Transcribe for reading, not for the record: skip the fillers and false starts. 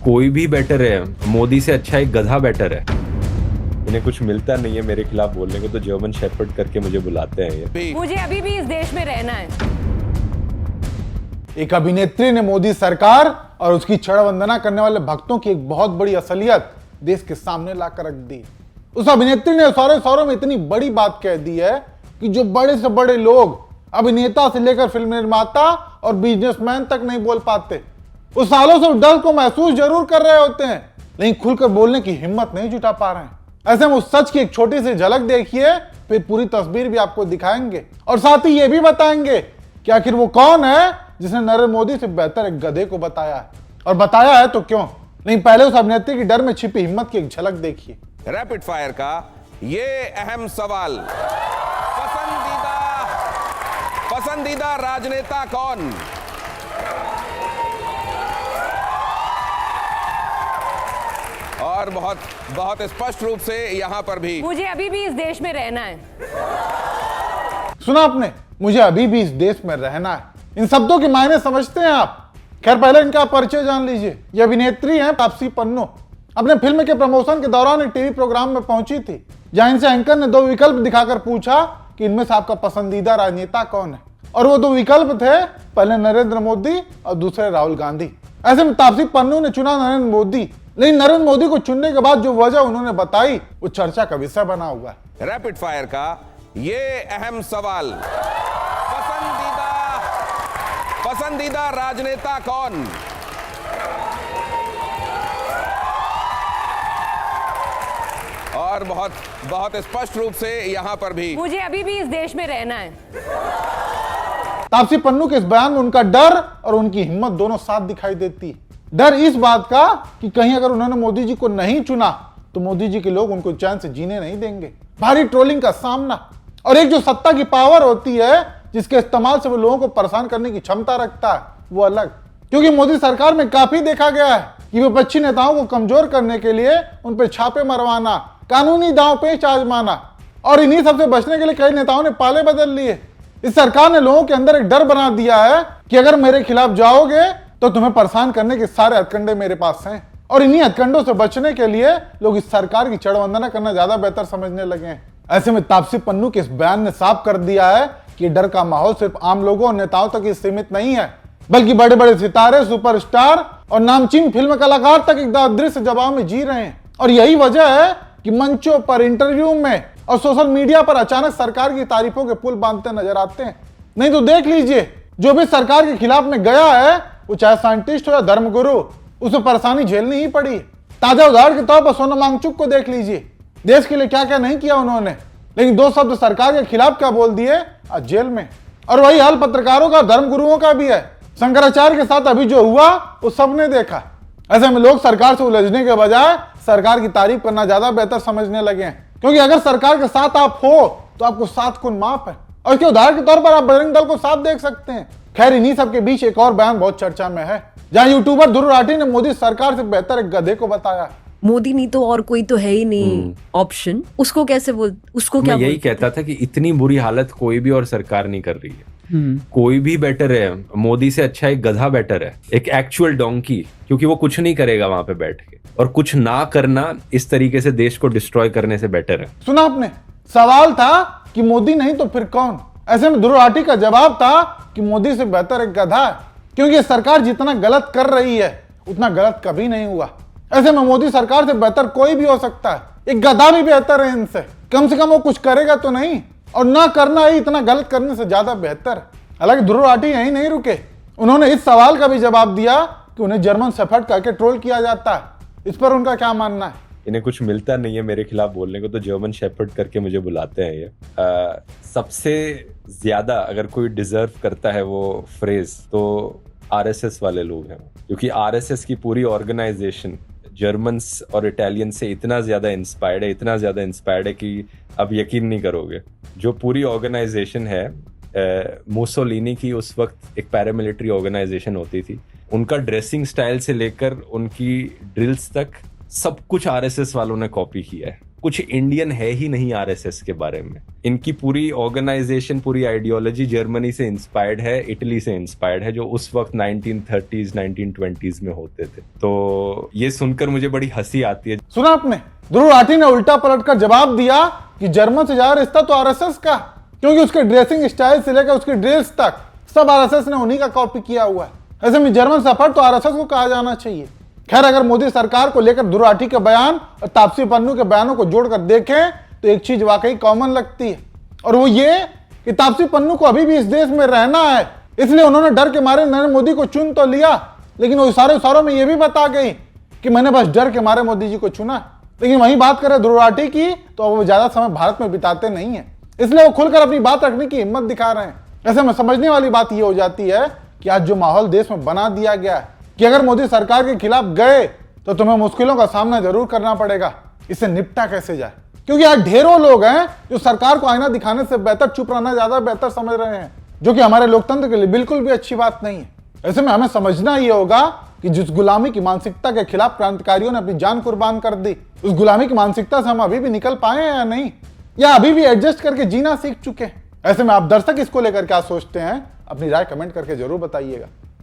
कोई भी बेटर है, मोदी से अच्छा एक गधा बेटर है। इन्हें कुछ मिलता नहीं है मेरे खिलाफ बोलने को, तो जर्मन शेपर्ड करके मुझे बुलाते हैं ये। मुझे अभी भी इस देश में रहना है। एक अभिनेत्री ने मोदी सरकार और उसकी छड़ वंदना करने वाले भक्तों की एक बहुत बड़ी असलियत देश के सामने लाकर रख दी। उस अभिनेत्री ने सारे शौरों में इतनी बड़ी बात कह दी है कि जो बड़े से बड़े लोग, अभिनेता से लेकर फिल्म निर्माता और बिजनेसमैन तक नहीं बोल पाते। उस सालों से उस डर को महसूस जरूर कर रहे होते हैं, लेकिन खुलकर बोलने की हिम्मत नहीं जुटा पा रहे हैं। ऐसे में उस सच की एक छोटी सी झलक देखिए, फिर पूरी तस्वीर भी आपको दिखाएंगे और साथ ही ये भी बताएंगे कि आखिर वो कौन है जिसने नरेंद्र मोदी से बेहतर एक गधे को बताया है, और बताया है तो क्यों। नहीं, पहले उस अभिनेत्री की डर में छिपी हिम्मत की एक झलक देखिए। रैपिड फायर का ये अहम सवाल, पसंदीदा राजनेता कौन? और बहुत स्पष्ट रूप से यहां पर भी मुझे अभी भी इस देश में रहना है। सुना आपने, मुझे अभी भी इस देश में रहना है। इन शब्दों के मायने समझते हैं आप? खैर, पहले इनका परिचय जान लीजिए। ये अभिनेत्री हैं तापसी पन्नू। अपने फिल्म के प्रमोशन के दौरान एक टीवी प्रोग्राम में पहुंची थी, जहां इनसे एंकर ने दो विकल्प दिखाकर पूछा कि इनमें से आपका पसंदीदा राजनेता कौन है। और वो दो विकल्प थे, पहले नरेंद्र मोदी और दूसरे राहुल गांधी। ऐसे में तापसी पन्नू ने चुना नरेंद्र मोदी, लेकिन नरेंद्र मोदी को चुनने के बाद जो वजह उन्होंने बताई वो चर्चा का विषय बना हुआ है। रैपिड फायर का ये अहम सवाल, पसंदीदा राजनेता कौन? और बहुत स्पष्ट रूप से यहां पर भी मुझे अभी भी इस देश में रहना है। तापसी पन्नू के इस बयान में उनका डर और उनकी हिम्मत दोनों साथ दिखाई देती है। डर इस बात का कि कहीं अगर उन्होंने मोदी जी को नहीं चुना तो मोदी जी के लोग उनको चैन से जीने नहीं देंगे। भारी ट्रोलिंग का सामना, और एक जो सत्ता की पावर होती है जिसके इस्तेमाल से वो लोगों को परेशान करने की क्षमता रखता है, वो अलग। क्योंकि मोदी सरकार में काफी देखा गया है कि विपक्षी नेताओं को कमजोर करने के लिए उन पर छापे मरवाना, कानूनी दांव पेच आजमाना, और इन्हीं सबसे बचने के लिए कई नेताओं ने पाले बदल लिए। इस सरकार ने लोगों के अंदर एक डर बना दिया है कि अगर मेरे खिलाफ जाओगे तो तुम्हें परेशान करने के सारे हथकंडे मेरे पास हैं, और इन्हीं हथकंडों से बचने के लिए लोग इस सरकार की छड़ वंदना करना ज्यादा बेहतर समझने लगे हैं। ऐसे में तापसी पन्नू के इस बयान ने साफ कर दिया है कि डर का माहौल सिर्फ आम लोगों और नेताओं तक ही सीमित नहीं है, बल्कि बड़े बड़े सितारे, सुपरस्टार और नामचीन फिल्म कलाकार तक एक अदृश्य जवाब में जी रहे हैं। और यही वजह है कि मंचों पर, इंटरव्यू में और सोशल मीडिया पर अचानक सरकार की तारीफों के पुल बांधते नजर आते हैं। नहीं तो देख लीजिए, जो भी सरकार के खिलाफ में गया है, वो चाहे साइंटिस्ट हो या धर्मगुरु, उसे परेशानी झेलनी ही पड़ी। ताजा उदाहरण के तौर पर सोनम वांगचुक को देख लीजिए। देश के लिए क्या क्या नहीं किया उन्होंने, लेकिन दो शब्द सरकार के खिलाफ क्या बोल दिए, आज जेल में। और वही हाल पत्रकारों का, धर्मगुरुओं का भी है। शंकराचार्य के साथ अभी जो हुआ वो सबने देखा। ऐसे में लोग सरकार से उलझने के बजाय सरकार की तारीफ करना ज्यादा बेहतर समझने लगे हैं, क्योंकि अगर सरकार के साथ आप हो तो आपको 7 गुण माफ है। और इसके उदाहरण के तौर पर आप बजरंग दल को साफ देख सकते हैं। खैर, इन्हीं सब के बीच एक और बयान बहुत चर्चा में है, जहां यूट्यूबर ध्रुव राठी ने मोदी सरकार से बेहतर एक गधे को बताया। मोदी नहीं तो और कोई तो है ही नहीं ऑप्शन, उसको कैसे उसको क्या यही कहता था कि इतनी बुरी हालत कोई भी और सरकार नहीं कर रही है। कोई भी बेटर है, मोदी से अच्छा एक गधा बेटर है, एक एक्चुअल डोंकी, क्योंकि वो कुछ नहीं करेगा वहां पे बैठ के, और कुछ ना करना इस तरीके से देश को डिस्ट्रॉय करने से बेटर है। सुना आपने, सवाल था कि मोदी नहीं तो फिर कौन। ऐसे में ध्रुव राठी का जवाब था कि मोदी से बेहतर एक गधा है, क्योंकि सरकार जितना गलत कर रही है उतना गलत कभी नहीं हुआ। ऐसे में मोदी सरकार से बेहतर कोई भी हो सकता है, एक गधा भी बेहतर है इनसे। कम से कम वो कुछ करेगा तो नहीं, और ना करना ही इतना गलत करने से ज्यादा बेहतर। हालांकि ध्रुव राठी यहीं नहीं रुके, उन्होंने इस सवाल का भी जवाब दिया कि उन्हें जर्मन शेपर्ड करके ट्रोल किया जाता है। इस पर उनका क्या मानना है? इन्हें कुछ मिलता नहीं है मेरे खिलाफ बोलने को, तो जर्मन शेपर्ड करके मुझे बुलाते हैं ये। सबसे ज्यादा अगर कोई डिजर्व करता है वो फ्रेज, तो आरएसएस वाले लोग हैं, क्योंकि आरएसएस की पूरी ऑर्गेनाइजेशन जर्मन्स और इटालियन से इतना ज्यादा इंस्पायर्ड है कि अब यकीन नहीं करोगे। जो पूरी ऑर्गेनाइजेशन है मुसोलिनी की, उस वक्त एक पैरामिलिट्री ऑर्गेनाइजेशन होती थी, उनका ड्रेसिंग स्टाइल से लेकर उनकी ड्रिल्स तक सब कुछ आरएसएस वालों ने कॉपी किया है। कुछ इंडियन है ही नहीं आरएसएस के बारे में। इनकी पूरी ऑर्गेनाइजेशन, पूरी आइडियोलॉजी जर्मनी से इंस्पायर्ड है, इटली से इंस्पायर्ड है, जो उस वक्त 1930s 1920s में होते थे। तो ये सुनकर मुझे बड़ी हंसी आती है। सुना आपने, ध्रुव राठी ने उल्टा पलटकर जवाब दिया कि जर्मन से ज्यादा रिश्ता तो आरएसएस का, क्योंकि उसके ड्रेसिंग स्टाइल से लेकर उसकी ड्रेस तक सब आरएसएस ने उन्हीं का कॉपी किया हुआ है। ऐसे में जर्मन सफर तो आरएसएस को कहा जाना चाहिए। खैर, अगर मोदी सरकार को लेकर ध्रुव राठी के बयान और तापसी पन्नू के बयानों को जोड़कर देखें तो एक चीज वाकई कॉमन लगती है, और वो ये कि तापसी पन्नू को अभी भी इस देश में रहना है, इसलिए उन्होंने डर के मारे नरेंद्र मोदी को चुन तो लिया, लेकिन वो इशारों में ये भी बता गई कि मैंने बस डर के मारे मोदी जी को चुना। लेकिन वही बात करें ध्रुव राठी की तो वो ज्यादा समय भारत में बिताते नहीं है, इसलिए वो खुलकर अपनी बात रखने की हिम्मत दिखा रहे हैं। ऐसे में समझने वाली बात ये हो जाती है कि आज जो माहौल देश में बना दिया गया है कि अगर मोदी सरकार के खिलाफ गए तो तुम्हें मुश्किलों का सामना जरूर करना पड़ेगा। इससे निपटा कैसे जाए, क्योंकि आज ढेरों लोग हैं जो सरकार को आईना दिखाने से बेहतर चुप रहना ज्यादा बेहतर समझ रहे हैं, जो कि हमारे लोकतंत्र के लिए बिल्कुल भी अच्छी बात नहीं है। ऐसे में हमें समझना ये होगा कि जिस गुलामी की मानसिकता के खिलाफ क्रांतिकारियों ने अपनी जान कुर्बान कर दी, उस गुलामी की मानसिकता से हम अभी भी निकल पाए हैं या नहीं, या अभी भी एडजस्ट करके जीना सीख चुके हैं। ऐसे में आप दर्शक इसको लेकर क्या सोचते हैं, अपनी राय कमेंट करके जरूर बताइएगा।